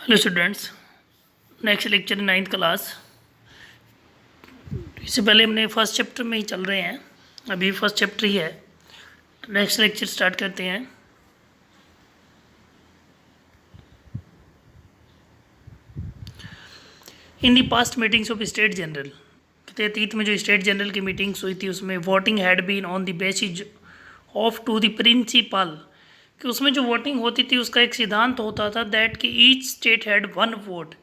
Hello students, next lecture ninth class. इससे पहले हमने फर्स्ट चैप्टर में ही चल रहे हैं, अभी फर्स्ट चैप्टर ही है। नेक्स्ट लेक्चर स्टार्ट करते हैं। In the past meetings of state general, अतीत में जो स्टेट जनरल की मीटिंग्स हुई थी उसमें voting had been on the basis of to the principle, कि उसमें जो वोटिंग होती थी उसका एक सिद्धांत होता था दैट कि each state had one vote,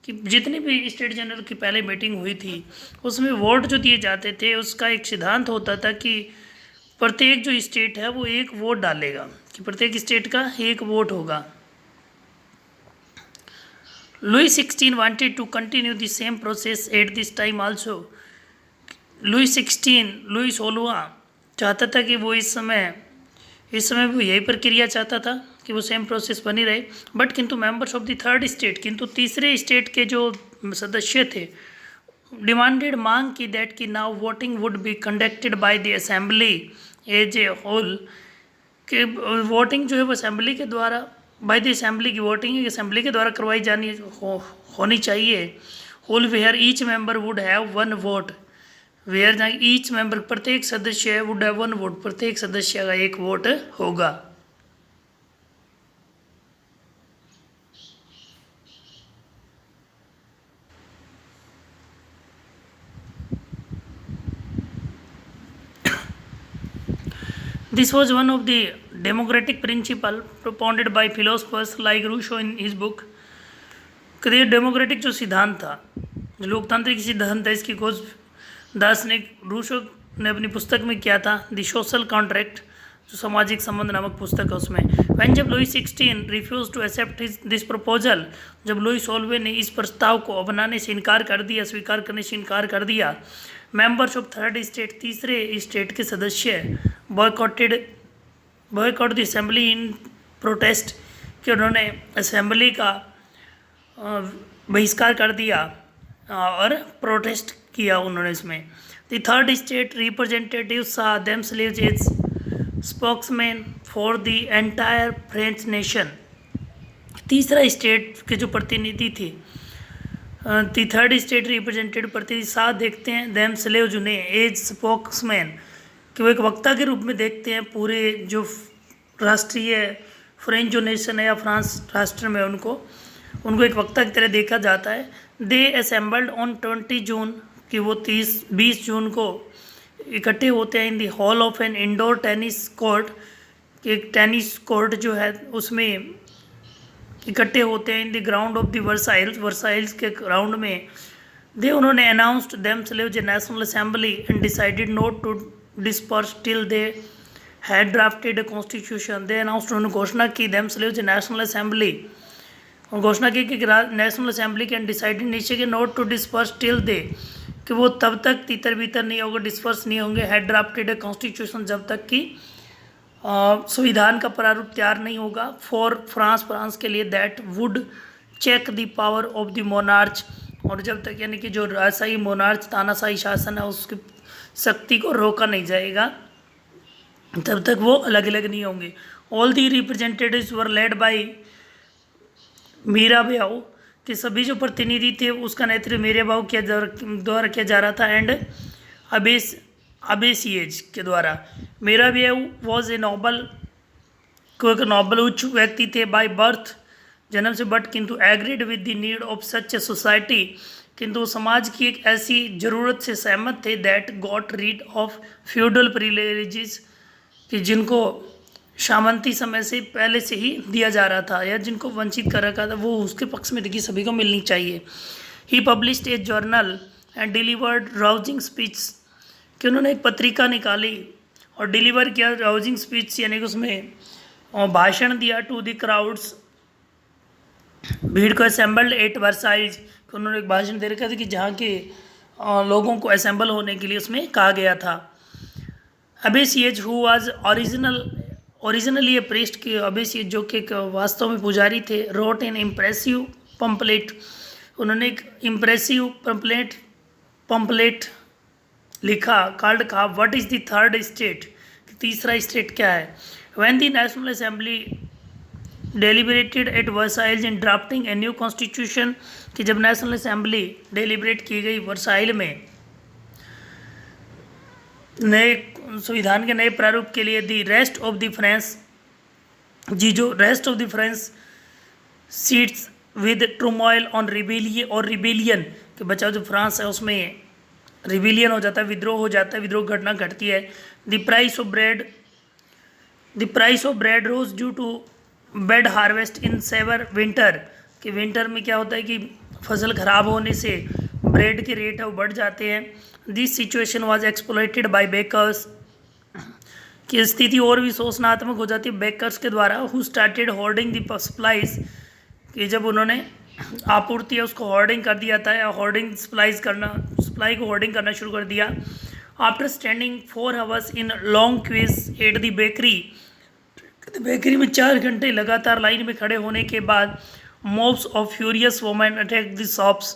कि जितनी भी स्टेट जनरल की पहले मीटिंग हुई थी उसमें वोट जो दिए जाते थे उसका एक सिद्धांत होता था कि प्रत्येक जो स्टेट है वो एक वोट डालेगा, कि प्रत्येक स्टेट का एक वोट होगा। Louis 16 wanted to continue the same process at this time also. Louis 16 चाहता था कि वो इस समय वो यही प्रक्रिया चाहता था कि वो सेम प्रोसेस बनी रहे। बट किंतु members of the third state, किंतु तीसरे स्टेट के जो सदस्य थे, डिमांडेड मांग की दैट कि now voting would be conducted by the assembly as a whole, कि वोटिंग जो है वो असेंबली के द्वारा, बाय द असेंबली की वोटिंग असेंबली के द्वारा करवाई होनी चाहिए। Whole where each member would have one vote, where जहाँ ईच मेंबर प्रत्येक सदस्य वुड हैव वन वोट, प्रत्येक सदस्य का एक वोट होगा। This was one of the democratic principle propounded by philosophers like Rousseau in his book। कि democratic जो सिद्धांत था, जो लोकतांत्रिक सिद्धांत है, इसकी खोज दार्शनिक रूसो ने अपनी पुस्तक में किया था, द सोशल कॉन्ट्रैक्ट, जो सामाजिक संबंध नामक पुस्तक है उसमें। वैन जब Louis 16 refuse to accept this proposal, जब लुई 16 ने इस प्रस्ताव को अपनाने से इनकार कर दिया, स्वीकार करने से इनकार कर दिया, मेंबर्स ऑफ थर्ड स्टेट, तीसरे स्टेट के सदस्य boycott the assembly in protest, कि उन्होंने असेंबली का बहिष्कार कर दिया और प्रोटेस्ट किया उन्होंने इसमें। The third state representative saw themselves as spokesman for the entire French nation, तीसरा स्टेट के जो प्रतिनिधि थे, द थर्ड स्टेट रिप्रेजेंटेटिव प्रतिनिधि सा देखते हैं देमसेल्व्स जिन्हें एज स्पोक्समैन, कि वो एक वक्ता के रूप में देखते हैं पूरे जो राष्ट्रीय फ्रेंच जो नेशन है या फ्रांस राष्ट्र में उनको एक वक्ता की तरह देखा जाता है। दे असेंबल्ड ऑन 20 जून, कि वो 20 जून को इकट्ठे होते हैं in the hall of an indoor tennis court, कि एक टेनिस कोर्ट जो है उसमें इकट्ठे होते हैं in the ground of the Versailles के ग्राउंड में। दे उन्होंने announced themselves a national assembly and decided not to disperse till they had drafted a constitution. They announced, उन्होंने घोषणा की देमसेल्व्स ए नेशनल असेंबली, और घोषणा की कि नेशनल असेंबली कैन डिसाइडेड नीचे के not to disperse till they, कि वो तब तक तितर बितर नहीं होगा, डिस्पर्स नहीं होंगे, हैड ड्राफ्टेड ए कॉन्स्टिट्यूशन, जब तक कि संविधान का प्रारूप तैयार नहीं होगा, फॉर फ्रांस के लिए, that would check the power of the monarch, और जब तक यानी कि जो राजशाही मोनार्च तानाशाही शासन है उसकी शक्ति को रोका नहीं जाएगा तब तक वो अलग अलग नहीं होंगे। All the representatives were led by Mirabeau, कि सभी जो प्रतिनिधि थे उसका नेतृत्व मीराबेऊ के द्वारा किया जा रहा था, एंड अबेसिएज के द्वारा। मीराबेऊ वॉज ए नोबल, को एक नोबल उच्च व्यक्ति थे बाय बर्थ, जन्म से, बट किंतु agreed with the need of such a society, किंतु समाज की एक ऐसी ज़रूरत से सहमत थे, that got read of feudal privileges, कि जिनको सामंती समय से पहले से ही दिया जा रहा था या जिनको वंचित कर रखा था वो उसके पक्ष में देखिए सभी को मिलनी चाहिए। He published a journal and delivered rousing speech, कि उन्होंने एक पत्रिका निकाली और डिलीवर किया राउजिंग स्पीच, यानी कि उसमें भाषण दिया टू द क्राउड्स, भीड़ को, असेंबल्ड एट वर्साइल्स, कि उन्होंने एक भाषण दे रखा था कि जहाँ के लोगों को असेंबल होने के लिए उसमें कहा गया था। Abbe Sieyes who was originally a priest, के अबेसिएज जो कि वास्तव में पुजारी थे, रोट एन इम्प्रेसिव पम्पलेट, उन्होंने एक इम्प्रेसिव पम्पलेट लिखा, कॉल्ड कहा what is the third state, तीसरा स्टेट क्या है। When the National assembly deliberated at Versailles in drafting a new constitution, कि जब नेशनल असेंबली डेलिब्रेट की गई वर्साइल में नए संविधान के नए प्रारूप के लिए, the rest of the France जी जो rest of the France seats with turmoil on rebellion और रिबेलियन के बचाव, जो फ्रांस है उसमें रिबेलियन हो जाता है, विद्रोह हो जाता है, विद्रोह घटना घटती है। The price of bread rose due to bad harvest in severe winter, कि विंटर में क्या होता है कि फसल खराब होने से ब्रेड के रेट है वो बढ़ जाते हैं। This situation was exploited by bakers, की स्थिति और भी शोषणात्मक हो जाती है बेकर्स के द्वारा, who started hoarding the supplies, कि जब उन्होंने आपूर्ति है उसको होर्डिंग कर दिया था, या होर्डिंग सप्लाई को होर्डिंग करना शुरू कर दिया। After standing 4 hours in long queues at the bakery में 4 घंटे लगातार लाइन में खड़े होने के बाद, mobs of furious women attack the shops,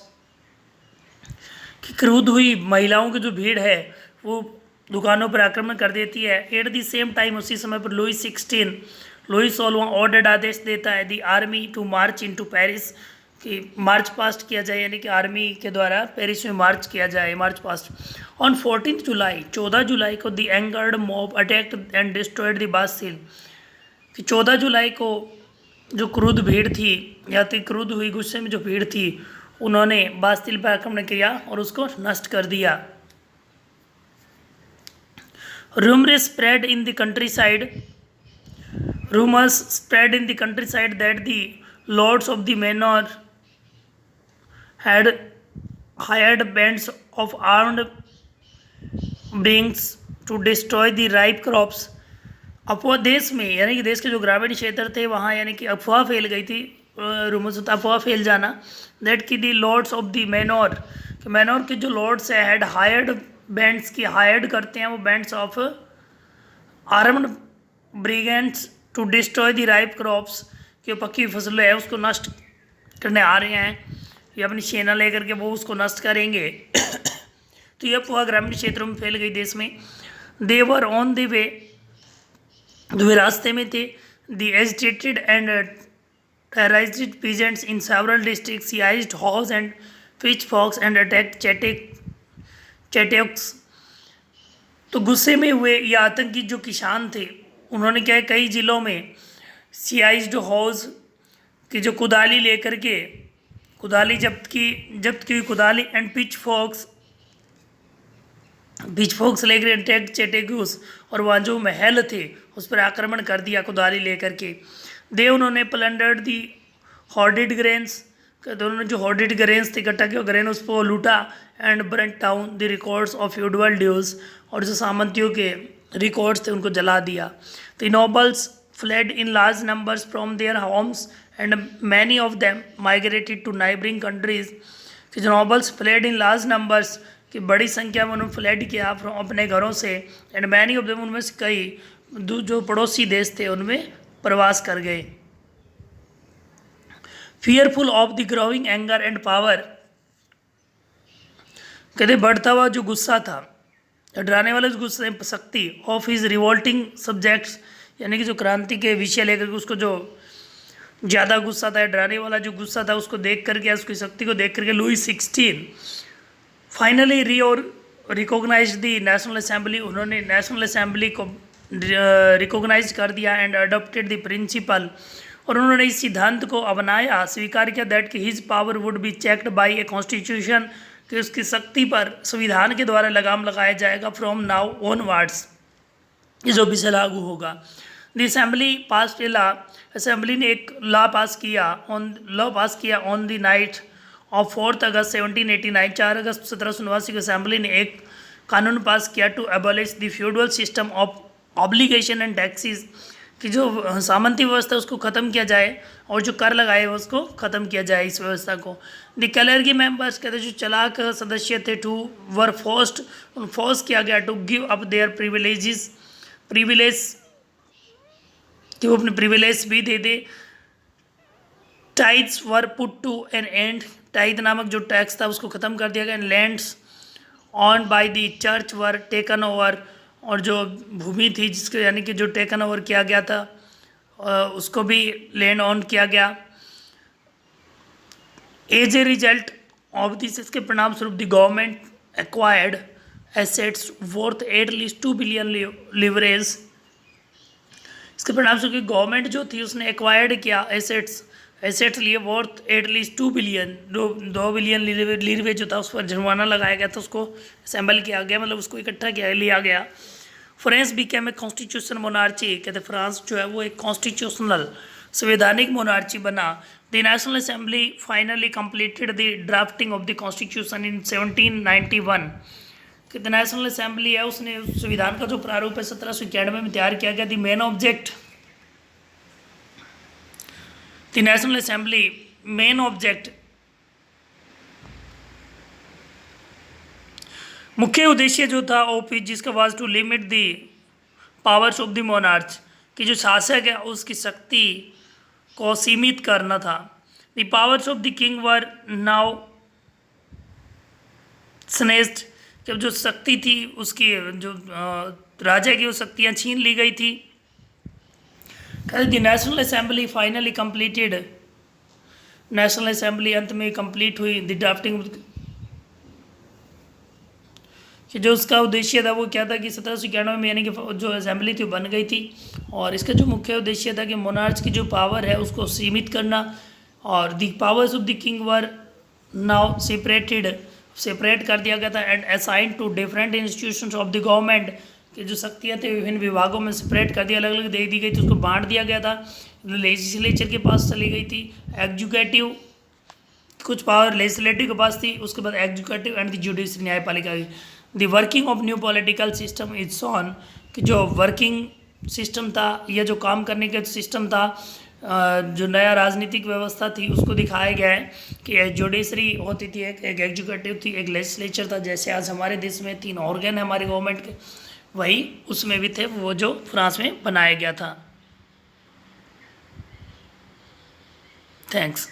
कि क्रोध हुई महिलाओं की जो भीड़ है वो दुकानों पर आक्रमण कर देती है। एट द सेम टाइम, उसी समय पर लुई 16 ऑर्डर्ड आदेश देता है the army to march into Paris, कि मार्च पास्ट किया जाए, यानी कि आर्मी के द्वारा पेरिस में मार्च किया जाए, मार्च पास्ट। ऑन 14 जुलाई को the angered mob attacked and destroyed the Bastille, कि 14 जुलाई को जो क्रुद्ध भीड़ थी, या तो क्रुद्ध हुई गुस्से में जो भीड़ थी, उन्होंने बास्तिल पर आक्रमण किया और उसको नष्ट कर दिया। Rumors spread in the countryside that the lords of the manor had hired bands of armed beings to destroy the ripe crops. अफवाह देश में, यानी कि देश के जो ग्रामीण क्षेत्र थे वहाँ, यानी कि अफवाह फैल गई थी, रूमर्स होता अफवाह फैल जाना, दैट कि the lords of the manor के जो लॉर्ड्स है, हैड हायर्ड बैंड्स की हायर्ड करते हैं वो bands of armed brigands to destroy the ripe crops, कि पक्की फसल है उसको नष्ट करने आ रहे हैं, ये अपनी सेना लेकर के वो उसको नष्ट करेंगे। तो ये अफवाह ग्रामीण क्षेत्रों में फैल गई देश में। दे वर ऑन द वे, वे रास्ते में थे। The agitated and terrorised peasants in several district seized horse and pitchforks and attack chateaux, तो गुस्से में हुए ये आतंकी जो किसान थे, उन्होंने क्या है, कई जिलों में सीआइज्ड हॉर्स की जो कुदाली लेकर के कुदाली जब्त की कुदाली एंड पिच फॉक्स लेकर अटैक चैटेक्स, और वहाँ जो महल थे उस पर आक्रमण कर दिया कुदाली लेकर के। दे उन्होंने प्लंडर्ड दी हॉर्डेड ग्रेन्स, उन्होंने जो हॉर्डेड ग्रेन्स थे इकट्ठा किया ग्रेन उसको लूटा, and burnt down the records of feudal dues, और जो सामंतियों के रिकॉर्ड्स थे उनको जला दिया। The nobles fled in large numbers from their homes and many of them migrated to neighbouring countries, कि जो nobles fled in large numbers, कि बड़ी संख्या में उन्होंने फ्लेड किया अपने घरों से, एंड मैनी ऑफ देम, उनमें से कई जो पड़ोसी देश थे उनमें प्रवास कर गए। Fearful of the growing anger and power, कहते बढ़ता हुआ जो गुस्सा था, डराने वाला जो गुस्सा शक्ति ऑफ हिज रिवोल्टिंग सब्जेक्ट्स, यानी कि जो क्रांति के विषय लेकर के उसको जो ज़्यादा गुस्सा था, डराने वाला जो गुस्सा था उसको देख करके, उसकी शक्ति को देख करके, Louis 16 finally recognise the National Assembly, उन्होंने नेशनल असेंबली को रिकॉग्नाइज कर दिया, एंड अडोप्टेड द प्रिंसिपल, और उन्होंने इस सिद्धांत को अपनाया, स्वीकार किया, दैट कि his power would be checked by a constitution, कि उसकी शक्ति पर संविधान के द्वारा लगाम लगाया जाएगा फ्रॉम नाउ ऑनवर्ड्स, ये जो भी से लागू होगा। The assembly pass a law, assembly ने एक लॉ पास किया ऑन द नाइट ऑफ 4 अगस्त 1789, 4 अगस्त 1789 को असेंबली ने एक कानून पास किया to abolish the feudal system of obligation and taxes, कि जो सामंती व्यवस्था उसको ख़त्म किया जाए और जो कर लगाए उसको ख़त्म किया जाए इस व्यवस्था को। द कलरगी मेंबर्स, कहते जो चलाक सदस्य थे, टू वर फोर्स किया गया to give up their privilege, कि वो अपने प्रिविलेज भी दे दे। Tithes were put to an end, tithe नामक जो टैक्स था उसको ख़त्म कर दिया गया। Lands owned by the church were taken over, और जो भूमि थी जिसके यानी कि जो टेकन ओवर किया गया था उसको भी लैंड ऑन किया गया। As a result of this, इसके परिणाम स्वरूप the government acquired assets worth at least 2 billion livres. इसके परिणाम स्वरूप गवर्नमेंट जो थी उसने एक्वायर्ड किया एसेट्स लिए वर्थ एटलीस्ट 2 बिलियन, 2 बिलियन लीरवे जो था उस पर जुर्माना लगाया गया था, उसको असेंबल किया गया, मतलब उसको इकट्ठा किया लिया गया। France became a constitution monarchy, कहते फ्रांस जो है वो एक कॉन्स्टिट्यूशनल संवैधानिक मोनार्ची बना। The National assembly finally completed the drafting of the constitution in 1791। कि द नेशनल असेंबली है उसने संविधान का जो प्रारूप है 1791 में तैयार किया गया। The main object, the National Assembly main object, मुख्य उद्देश्य जो था ओपी जिसका was to limit the powers of the monarch, कि जो शासक है उसकी शक्ति को सीमित करना था। The powers of the king were now snatched, जब जो शक्ति थी उसकी जो राजा की वो शक्तियाँ छीन ली गई थी। The National assembly finally completed, national assembly अंत में कंप्लीट हुई द ड्राफ्टिंग, कि जो उसका उद्देश्य था वो क्या था कि 1791 में यानी कि जो असेंबली थी वो बन गई थी, और इसका जो मुख्य उद्देश्य था कि मोनार्च की जो पावर है उसको सीमित करना, और the powers of the king were now separate कर दिया गया था and assign to different institutions of the government, कि जो शक्तियाँ थे विभिन्न विभागों में सेपरेट कर दिया, अलग अलग दे दी गई थी, उसको बांट दिया गया था। लेजिस्लेचर के पास चली गई थी, एग्जीक्यूटिव कुछ पावर लेजिस्लेटिव के पास थी, उसके बाद एग्जीक्यूटिव एंड द जुडिशरी न्यायपालिका की। The working of new political system is shown, कि जो वर्किंग सिस्टम था या जो काम करने का सिस्टम था, जो नया राजनीतिक व्यवस्था थी उसको दिखाया गया है कि एक जुडिशरी होती थी, एक एग्जीक्यूटिव थी, एक लेजिस्लेचर था। जैसे आज हमारे देश में 3 ऑर्गन है हमारे गवर्नमेंट के, वही उसमें भी थे, वो जो फ्रांस में बनाया गया था। थैंक्स।